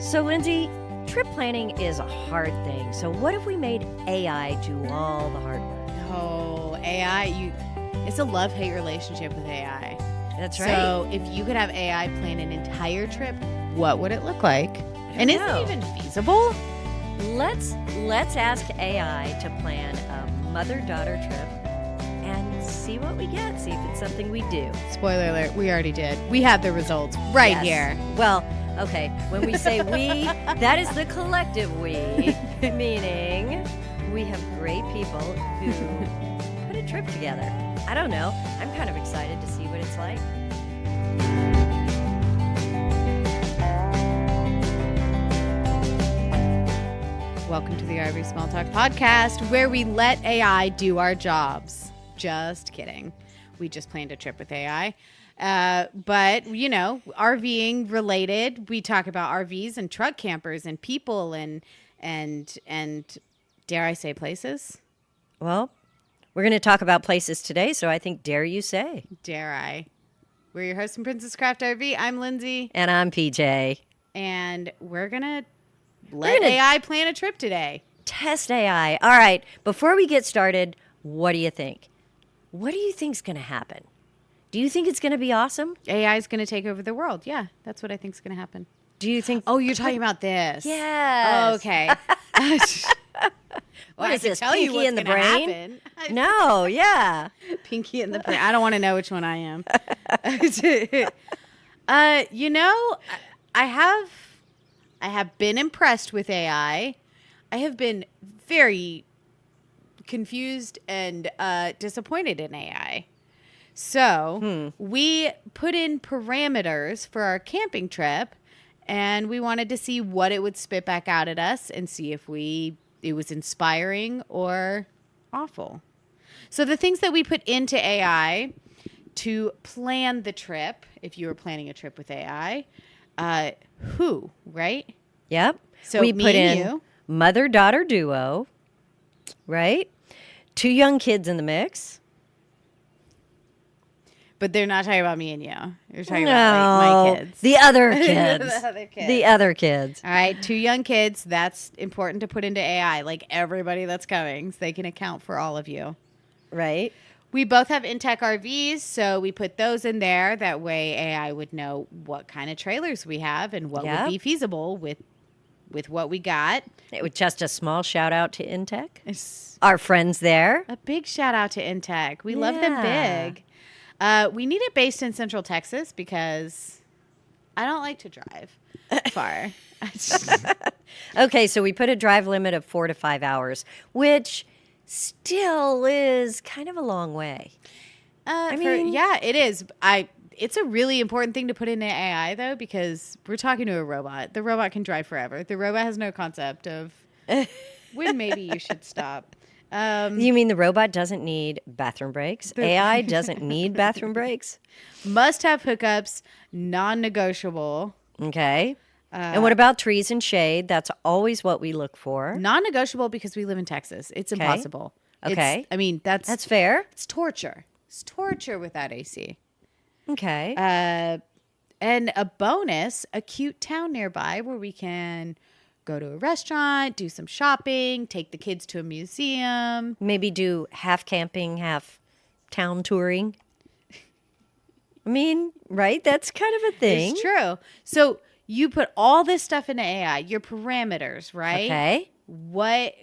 So, Lindsay, trip planning is a hard thing. So what if we made AI do all the hard work? Oh, AI, it's a love-hate relationship with AI. That's right. So if you could have AI plan an entire trip, what would it look like? And is it even feasible? Let's ask AI to plan a mother-daughter trip and see what we get. See if it's something we do. Spoiler alert, we already did. We have the results right here. Well, okay, when we say we, that is the collective we, meaning we have great people who put a trip together. I don't know. I'm kind of excited to see what it's like. Welcome to the RV Small Talk podcast, where we let AI do our jobs. Just kidding. We just planned a trip with AI. But, you know, RVing related, we talk about RVs and truck campers and people and dare I say places? Well, we're going to talk about places today, so I think dare you say. Dare I? We're your host from Princess Craft RV. I'm Lindsay. And I'm PJ. And we're going to let AI plan a trip today. Test AI. All right, before we get started, what do you think? What do you think's going to happen? Do you think it's going to be awesome? AI is going to take over the world. Yeah, that's what I think is going to happen. Do you think? Oh, you're talking about this? Yes. Oh, okay. What is this, tell you Pinky in the brain? Happen. No, yeah. Pinky in the brain. I don't want to know which one I am. You know, I have been impressed with AI. I have been very confused and disappointed in AI. So we put in parameters for our camping trip, and we wanted to see what it would spit back out at us and see if it was inspiring or awful. So the things that we put into AI to plan the trip, if you were planning a trip with AI, who, right? Yep. So we me put and in you. mother-daughter duo, right? 2 young kids in the mix. But they're not talking about me and you. You're talking about like, my kids. The other kids. The other kids. The other kids. All right, 2 young kids. That's important to put into AI, like everybody that's coming, so they can account for all of you. Right. We both have in-tech RVs, so we put those in there. That way AI would know what kind of trailers we have and what would be feasible with what we got. It was just a small shout out to Intech. It's Our friends there. a big shout out to in-tech. We love them big. We need it based in Central Texas because I don't like to drive far. Okay, so we put a drive limit of 4 to 5 hours, which still is kind of a long way. Yeah, it is. It's a really important thing to put into AI, though, because we're talking to a robot. The robot can drive forever. The robot has no concept of when maybe you should stop. You mean the robot doesn't need bathroom breaks? AI doesn't need bathroom breaks? Must have hookups, non-negotiable. Okay. And what about trees and shade? That's always what we look for. Non-negotiable because we live in Texas. It's impossible. Okay. That's fair. It's torture. It's torture without AC. Okay. And a bonus, a cute town nearby where we can go to a restaurant, do some shopping, take the kids to a museum. Maybe do half camping, half town touring. I mean, right? That's kind of a thing. It's true. So you put all this stuff into AI, your parameters, right? Okay. What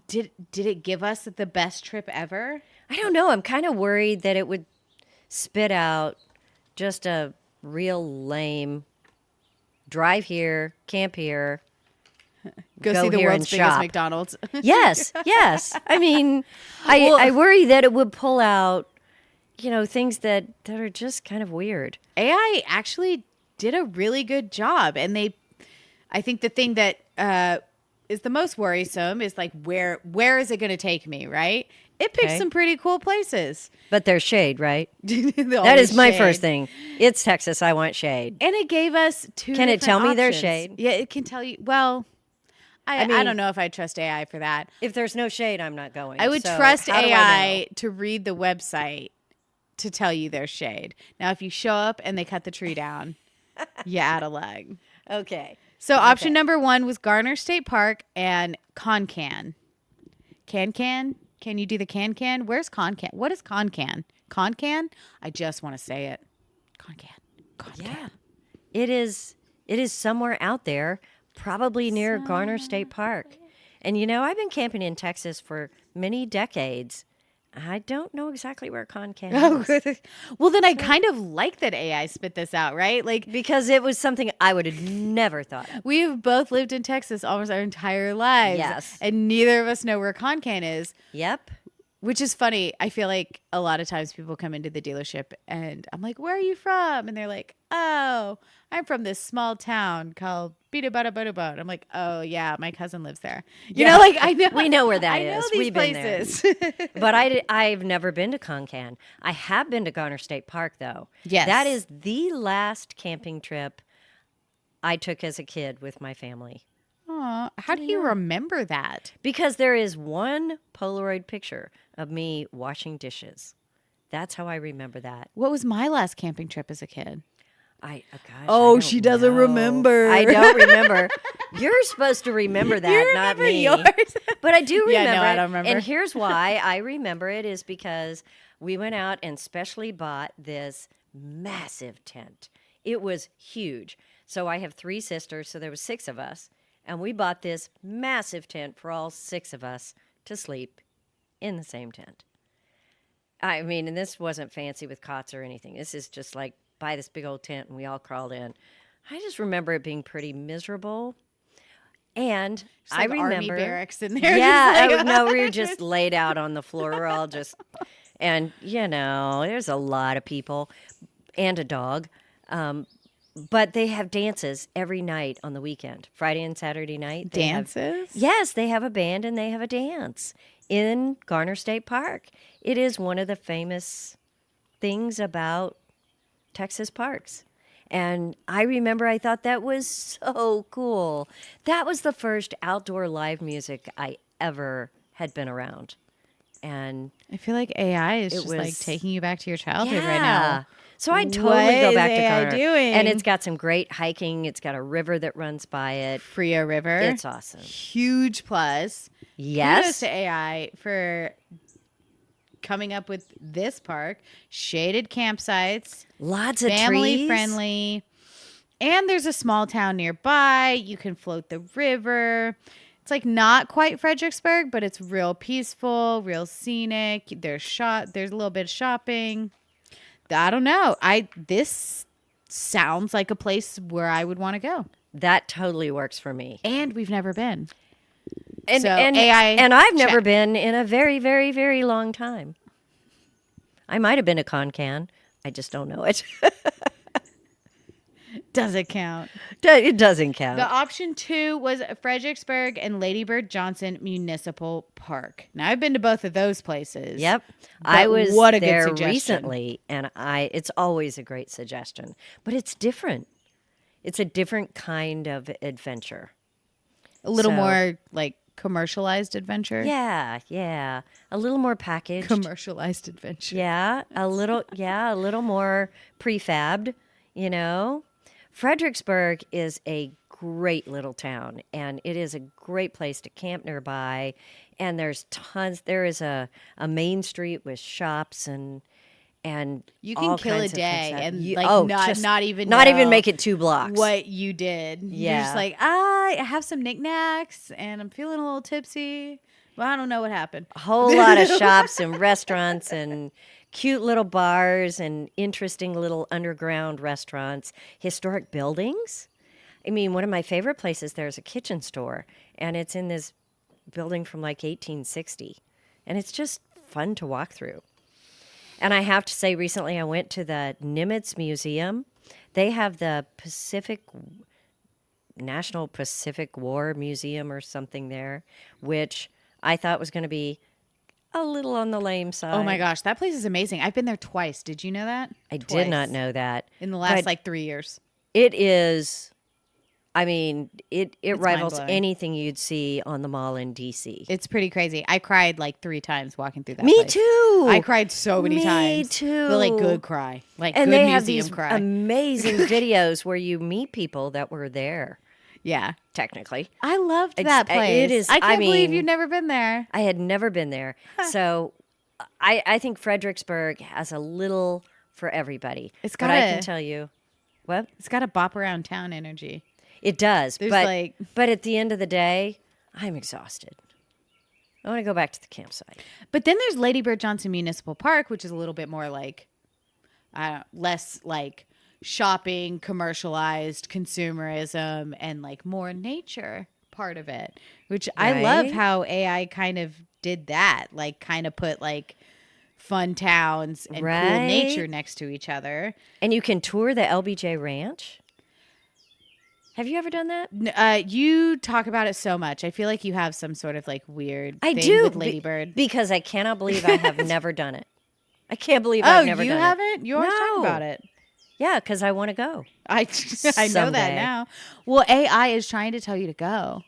did it give us the best trip ever? I don't know. I'm kind of worried that it would spit out just a real lame drive here, camp here, Go see the here world's and biggest shop. McDonald's. Yes. I mean, I worry that it would pull out, things that are just kind of weird. AI actually did a really good job, and I think the thing that is the most worrisome is like where is it going to take me, right? It picked some pretty cool places. But there's shade, right? That is my first thing. It's Texas. I want shade. And it gave us 2 Can it tell me options. there's shade? Yeah, it can tell you. Well, I don't know if I trust AI for that. If there's no shade, I'm not going. I would So trust how do I AI to read the website to tell you there's shade. Now, if you show up and they cut the tree down, you out of luck. know? Okay. So option number 1 was Garner State Park and Concan. Can you do the can? Where's Concan? What is Concan? Concan? I just want to say it. Concan. Yeah. It is somewhere out there, probably near Garner State Park. And I've been camping in Texas for many decades. I don't know exactly where Concan is. Well, then I kind of like that AI spit this out, right? Like, because it was something I would have never thought of. We've both lived in Texas almost our entire lives. Yes. And neither of us know where Concan is. Yep. Which is funny. I feel like a lot of times people come into the dealership and I'm like, where are you from? And they're like, oh, I'm from this small town called Bida Bada Bada Bada. I'm like, oh, yeah, my cousin lives there. You know, like I know. We know where that I is. know these We've places. been there. But I've never been to Concan. I have been to Garner State Park, though. Yes. That is the last camping trip I took as a kid with my family. Aw, how do you remember that? Because there is one Polaroid picture of me washing dishes. That's how I remember that. What was my last camping trip as a kid? Gosh, Oh, I she don't doesn't know. remember. I don't remember. You're supposed to remember that, You not remember me. yours. But I do remember Yeah, no, it. I don't remember. And here's why I remember it is because we went out and specially bought this massive tent. It was huge. So I have 3 sisters, so there was 6 of us. And we bought this massive tent for all 6 of us to sleep in the same tent. I mean, and this wasn't fancy with cots or anything. This is just like buy this big old tent and we all crawled in. I just remember it being pretty miserable. And Just like I remember army barracks in there. Yeah, just like, no, we were just laid out on the floor. We're all just, and there's a lot of people and a dog. But they have dances every night on the weekend, Friday and Saturday night. Dances? Yes, they have a band and they have a dance in Garner State Park. It is one of the famous things about Texas parks. And I remember I thought that was so cool. That was the first outdoor live music I ever had been around. And I feel like AI is just like taking you back to your childhood right now. So I'd totally What go is back to AI Garner. doing? And it's got some great hiking. It's got a river that runs by it. Frio River. It's awesome. Huge plus. Yes. Kudos to AI for coming up with this park. Shaded campsites. Lots of family trees. friendly. And there's a small town nearby. You can float the river. It's like not quite Fredericksburg, but it's real peaceful, real scenic. There's a little bit of shopping. I don't know. This sounds like a place where I would want to go. That totally works for me. And we've never been. And, So, and, AI and I've never check. been in a very, very, very long time. I might have been to Concan. I just don't know it. Does it count? It doesn't count. The option 2 was Fredericksburg and Lady Bird Johnson Municipal Park. Now, I've been to both of those places. Yep. But I was what a good there suggestion. recently, and it's always a great suggestion. But it's different. It's a different kind of adventure. A little So- more like commercialized adventure. Yeah. A little more packaged. Commercialized adventure. Yeah, a little more prefabbed, Fredericksburg is a great little town, and it is a great place to camp nearby. And there's tons. There is a main street with shops and You can all kill a kinds of fun day stuff. and You- not even not even know make it 2 blocks. what you did. You're Yeah. just like, I have some knickknacks and I'm feeling a little tipsy, but I don't know what happened. A whole lot of shops and restaurants and cute little bars and interesting little underground restaurants, historic buildings. I mean, one of my favorite places there is a kitchen store, and it's in this building from like 1860, and it's just fun to walk through. And I have to say, recently I went to the Nimitz Museum. They have the National Pacific War Museum or something there, which I thought was going to be a little on the lame side. Oh my gosh, that place is amazing. I've been there twice. Did you know that? I did not know that. In the last But 3 years. it is, I mean, it rivals mind-blowing. anything you'd see on the mall in D.C. It's pretty crazy. I cried like 3 times walking through that Me place. too. I cried so many times. Me too. But like good cry. Like And good they have museum these cry. amazing videos where you meet people that were there. Yeah. technically. I loved It's- that place. it is- I can't believe mean- you've never been there. I had never been there. So I think Fredericksburg has a little for everybody. It's but got I a- can tell you, what? It's got a bop around town energy. It does. There's but, like- but at the end of the day, I'm exhausted. I want to go back to the campsite. But then there's Lady Bird Johnson Municipal Park, which is a little bit more like, less like shopping, commercialized consumerism, and like more nature part of it, which I love Right. how AI kind of did that, like kind of put like fun towns and cool Right. nature next to each other. And you can tour the LBJ Ranch. Have you ever done that? You talk about it so much. I feel like you have some sort of like weird I thing do. with Lady Bird. Because I cannot believe I have never done it. I can't believe I've never you done it. haven't? You always talk No. about it. Yeah, because I want to go. I know that Someday. now. Well, AI is trying to tell you to go.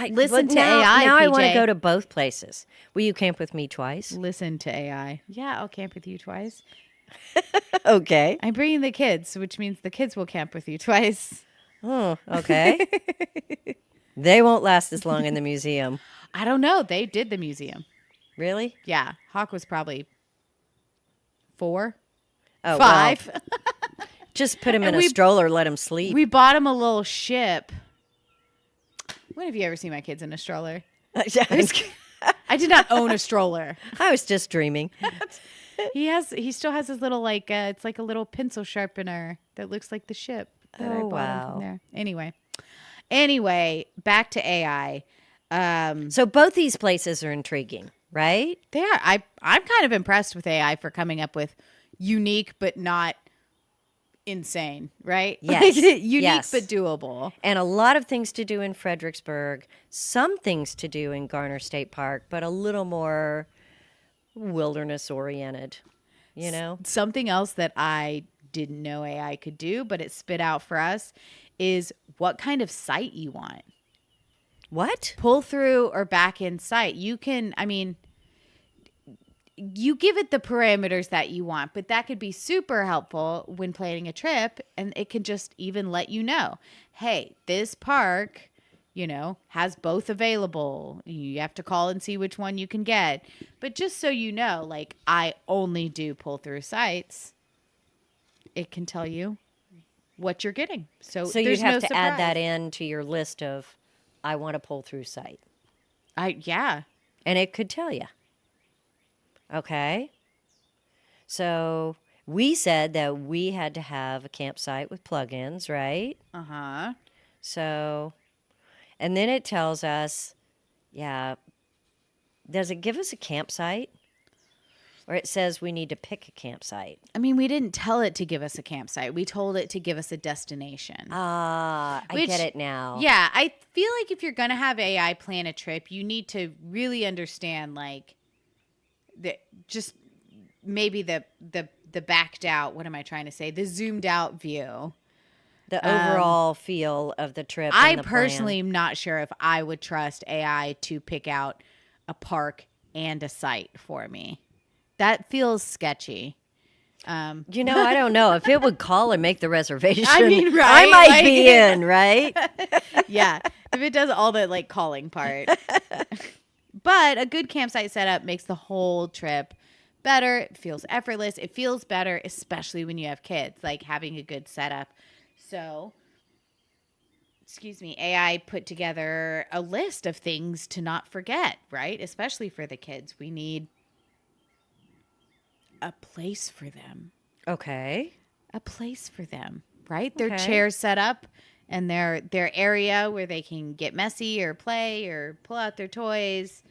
Listen but to AI, Now I want to PJ. go to both places. Will you camp with me twice? Listen to AI. Yeah, I'll camp with you twice. Okay. I'm bringing the kids, which means the kids will camp with you twice. Oh, okay. They won't last as long in the museum. I don't know. They did the museum. Really? Yeah, Hawk was probably 4, Oh, 5. Well, just put him in And a we- stroller, let him sleep. We bought him a little ship. When have you ever seen my kids in a stroller? I did not own a stroller. I was just dreaming. He still has his little like it's like a little pencil sharpener that looks like the ship that I Oh, bought him wow. from there. Anyway, back to AI. So both these places are intriguing, right? They are. I'm kind of impressed with AI for coming up with unique but not insane, right? Yes. Unique Yes. but doable. And a lot of things to do in Fredericksburg, some things to do in Garner State Park, but a little more wilderness oriented, you know? Something else that I didn't know AI could do, but it spit out for us is what kind of site you want. What? Pull through or back in site. You can, you give it the parameters that you want, but that could be super helpful when planning a trip. And it can just even let you know, hey, this park, has both available. You have to call and see which one you can get. But just so you know, like I only do pull through sites. It can tell you what you're getting. So So you'd there's have no to add that surprise. in to your list of, I want to pull through site. Yeah. And it could tell you. Okay. So we said that we had to have a campsite with plugins, right? Uh-huh. So, and then it tells us, does it give us a campsite? Or it says we need to pick a campsite? We didn't tell it to give us a campsite. We told it to give us a destination. Ah, I Which- get it now. Yeah, I feel like if you're going to have AI plan a trip, you need to really understand like just maybe the backed out, what am I trying to say? The zoomed out view. The overall feel of the trip. I and the personally plan. am not sure if I would trust AI to pick out a park and a site for me. That feels sketchy. I don't know. If it would call and make the reservation, right? I might Like- be in, right? Yeah, if it does all the like calling part. But a good campsite setup makes the whole trip better. It feels effortless. It feels better, especially when you have kids, like having a good setup. So, AI put together a list of things to not forget, right? Especially for the kids. We need a place for them. Okay. A place for them, right? Their Okay. chairs set up and their area where they can get messy or play or pull out their toys.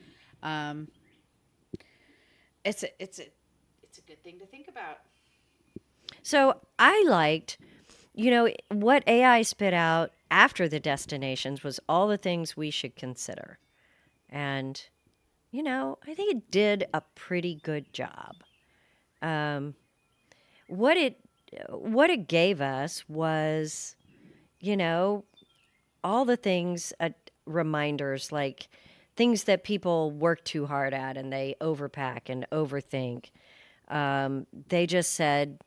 It's a good thing to think about. So I liked, what AI spit out after the destinations was all the things we should consider. And, I think it did a pretty good job. What it gave us was, all the things, reminders, like things that people work too hard at and they overpack and overthink. They just said,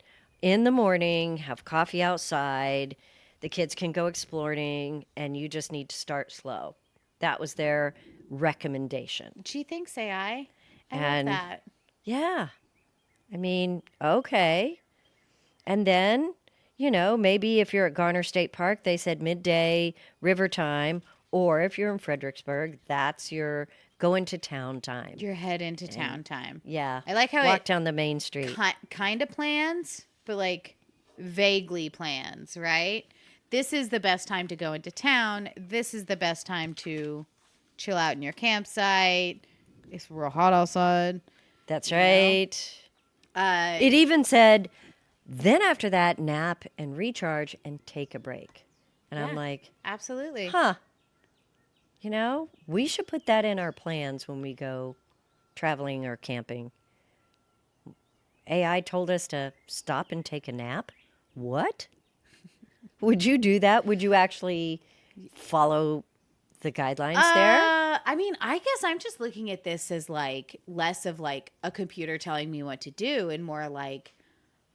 in the morning, have coffee outside. The kids can go exploring, and you just need to start slow. That was their recommendation. She thinks AI. I And love that. yeah, I mean, okay. And then, maybe if you're at Garner State Park, they said midday river time, or if you're in Fredericksburg, that's your going to town time. Your head into town time. Yeah. I like how walk down the main street. Kind of plans, but like vaguely plans, right? This is the best time to go into town. This is the best time to chill out in your campsite. It's real hot outside. That's right. It even said, then after that, nap and recharge and take a break. And I'm like, absolutely. huh. We should put that in our plans when we go traveling or camping. AI told us to stop and take a nap. What? Would you do that? Would you actually follow the guidelines there? I mean, I guess I'm just looking at this as like less of like a computer telling me what to do and more like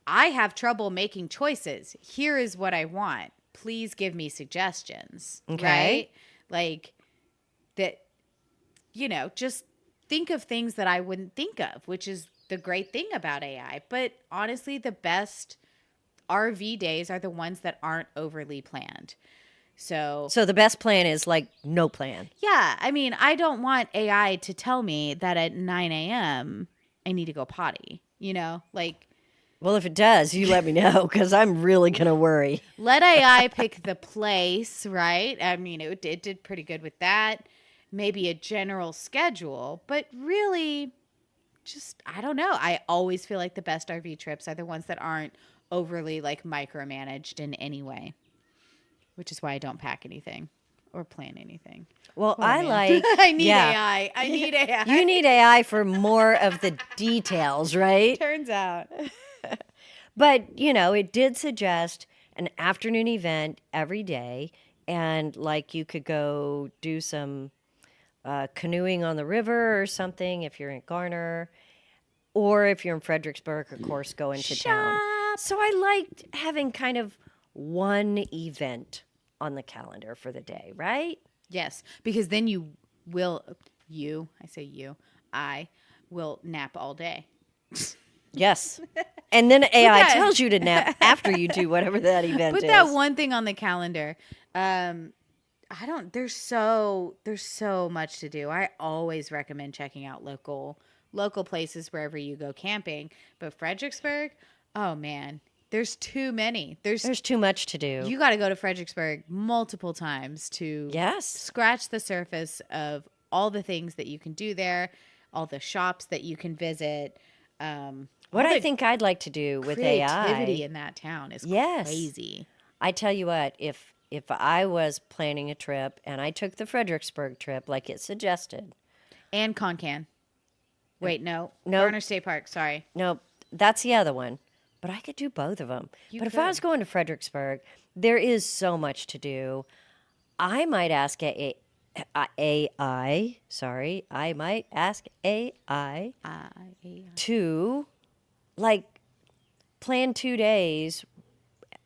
I have trouble making choices. Here is what I want. Please give me suggestions. Okay. Right? Like that, just think of things that I wouldn't think of, which is the great thing about AI. But honestly, the best RV days are the ones that aren't overly planned. So the best plan is like no plan. yeah, I mean, I don't want AI to tell me that at 9 a.m. I need to go potty, like Well, if it does, you let me know because I'm really going to worry. let AI pick the place, right? I mean, it did pretty good with that. Maybe a general schedule, but really just, I don't know. I always feel like the best RV trips are the ones that aren't overly like micromanaged in any way, which is why I don't pack anything or plan anything. Well, I need AI. I need AI. You need AI for more of the details, right? Turns out. But, it did suggest an afternoon event every day. And like you could go do some canoeing on the river or something if you're in Garner. Or if you're in Fredericksburg, of course, go into town. So I liked having kind of one event on the calendar for the day, right? Yes, because then I will nap all day. Yes. And then AI that- tells you to nap after you do whatever that event Put is. that one thing on the calendar. There's so much to do. I always recommend checking out local places wherever you go camping. But Fredericksburg, oh man, there's too many. There's too much to do. You got to go to Fredericksburg multiple times to scratch the surface of all the things that you can do there, all the shops that you can visit. What I think I'd like to do with AI, creativity in that town is crazy. I tell you what, if I was planning a trip and I took the Fredericksburg trip like it suggested, and Concan. Wait, no. Nope. Garner State Park, sorry. No, that's the other one. But I could do both of them. But if I was going to Fredericksburg, there is so much to do. I might ask AI to like plan 2 days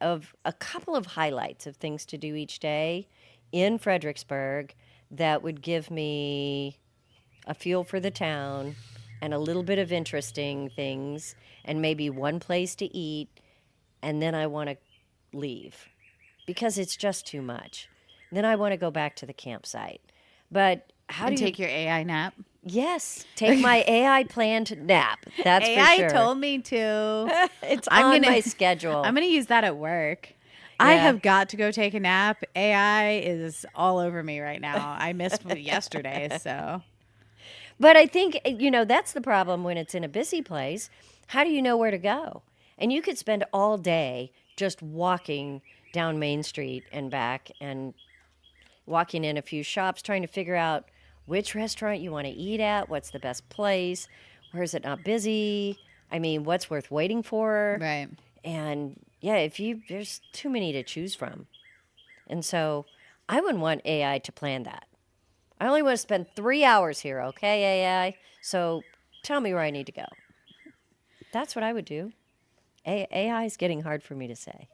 of a couple of highlights of things to do each day in Fredericksburg that would give me a feel for the town and a little bit of interesting things and maybe one place to eat, and then I want to leave because it's just too much. Then I want to go back to the campsite. But how do you take your AI nap? Yes, take my AI planned nap. That's AI for sure. told me to. It's on my schedule. I'm going to use that at work. Yeah. I have got to go take a nap. AI is all over me right now. I missed yesterday, so. But I think, that's the problem when it's in a busy place. How do you know where to go? And you could spend all day just walking down Main Street and back and walking in a few shops, trying to figure out which restaurant you want to eat at, what's the best place, where is it not busy? I mean, what's worth waiting for? Right. And yeah, there's too many to choose from. And so I wouldn't want AI to plan that. I only want to spend 3 hours here, okay, AI? So tell me where I need to go. That's what I would do. AI is getting hard for me to say.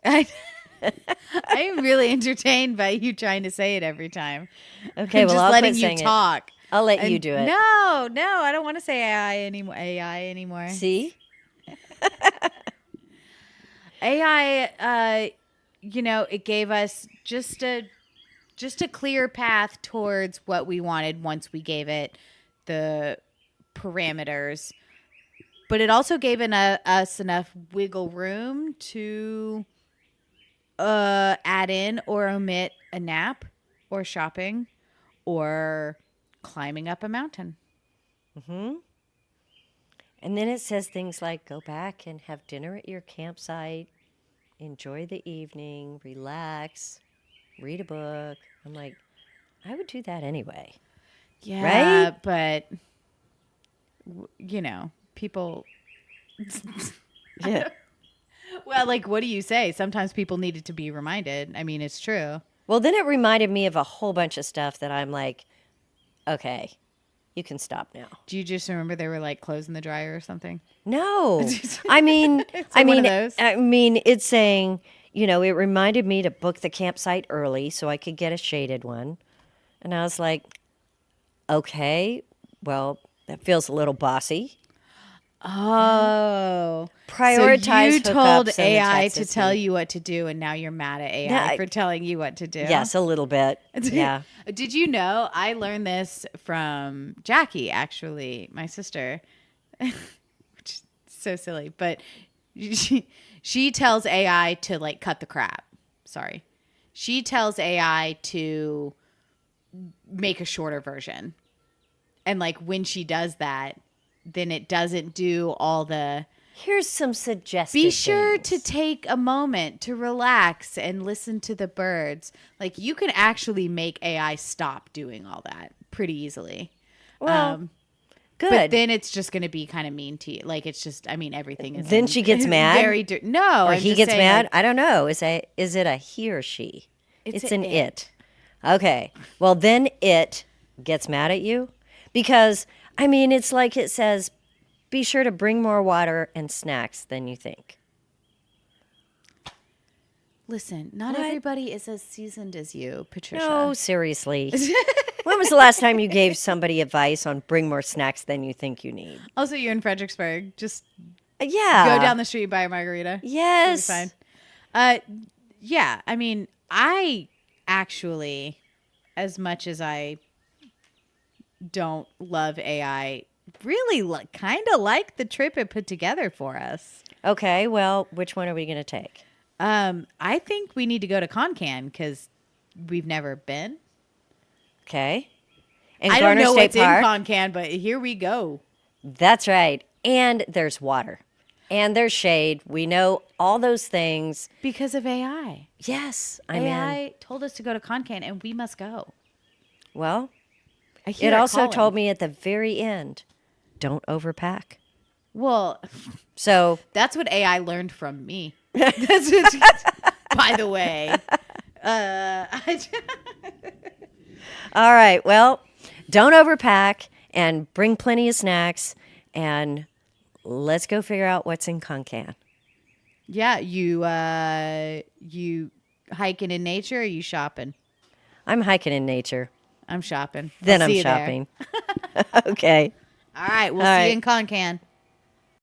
I am really entertained by you trying to say it every time. Okay, I'm well, just I'll letting quit you saying it. talk. I'll let you And do it. No, I don't want to say AI anymore. See? AI, it gave us just a clear path towards what we wanted once we gave it the parameters. But it also gave us enough wiggle room to add in or omit a nap or shopping or climbing up a mountain. Mm-hmm. And then it says things like go back and have dinner at your campsite, enjoy the evening, relax, read a book. I'm like, I would do that anyway. Yeah, Right? but people. Yeah. Well, like, what do you say? Sometimes people needed to be reminded. I mean, it's true. Well, then it reminded me of a whole bunch of stuff that I'm like, okay, you can stop now. Do you just remember they were like clothes in the dryer or something? No. I mean, one of those. It's saying, it reminded me to book the campsite early so I could get a shaded one. And I was like, okay, well, that feels a little bossy. Oh. Prioritize So you told hookups and the AI text to this tell week. you what to do, and now you're mad at AI No, for telling you what to do? Yes, a little bit. Yeah. Did you know I learned this from Jackie, actually, my sister, which is so silly, but she tells AI to like cut the crap. Sorry. She tells AI to make a shorter version. And like when she does that, then it doesn't do all the Here's some suggestions. be sure to take a moment to relax and listen to the birds. Like you can actually make AI stop doing all that pretty easily. Well, good. But then it's just going to be kind of mean to you. Like it's just, I mean, everything is. Then she gets mad? No, or I'm he just gets saying, mad. like, I don't know. Is it a he or she? It's an it. it. Okay. Well, then it gets mad at you because, it's like it says, be sure to bring more water and snacks than you think. Listen, not What? everybody is as seasoned as you, Patricia. No, seriously. When was the last time you gave somebody advice on bring more snacks than you think you need? Also, you're in Fredericksburg. Just Yeah. go down the street, buy a margarita. Yes. It'll be fine. Yeah. I mean, I actually, as much as I don't love AI, really kind of like the trip it put together for us. Okay, well, which one are we going to take? I think we need to go to Concan because we've never been. Okay. And I Garner don't know State what's Park. in Concan, but here we go. That's right. And there's water. And there's shade. We know all those things. Because of AI. Yes, I'm in. AI told us to go to Concan, and we must go. Well, I hear it also calling. told me at the very end, don't overpack. Well, So, that's what AI learned from me. By the way. all right. Well, don't overpack and bring plenty of snacks and let's go figure out what's in Concan. Yeah, you hiking in nature or you shopping? I'm hiking in nature. I'm shopping. Then I'll I'm see you there. shopping. Okay. All right, we'll All see right. you in Concan.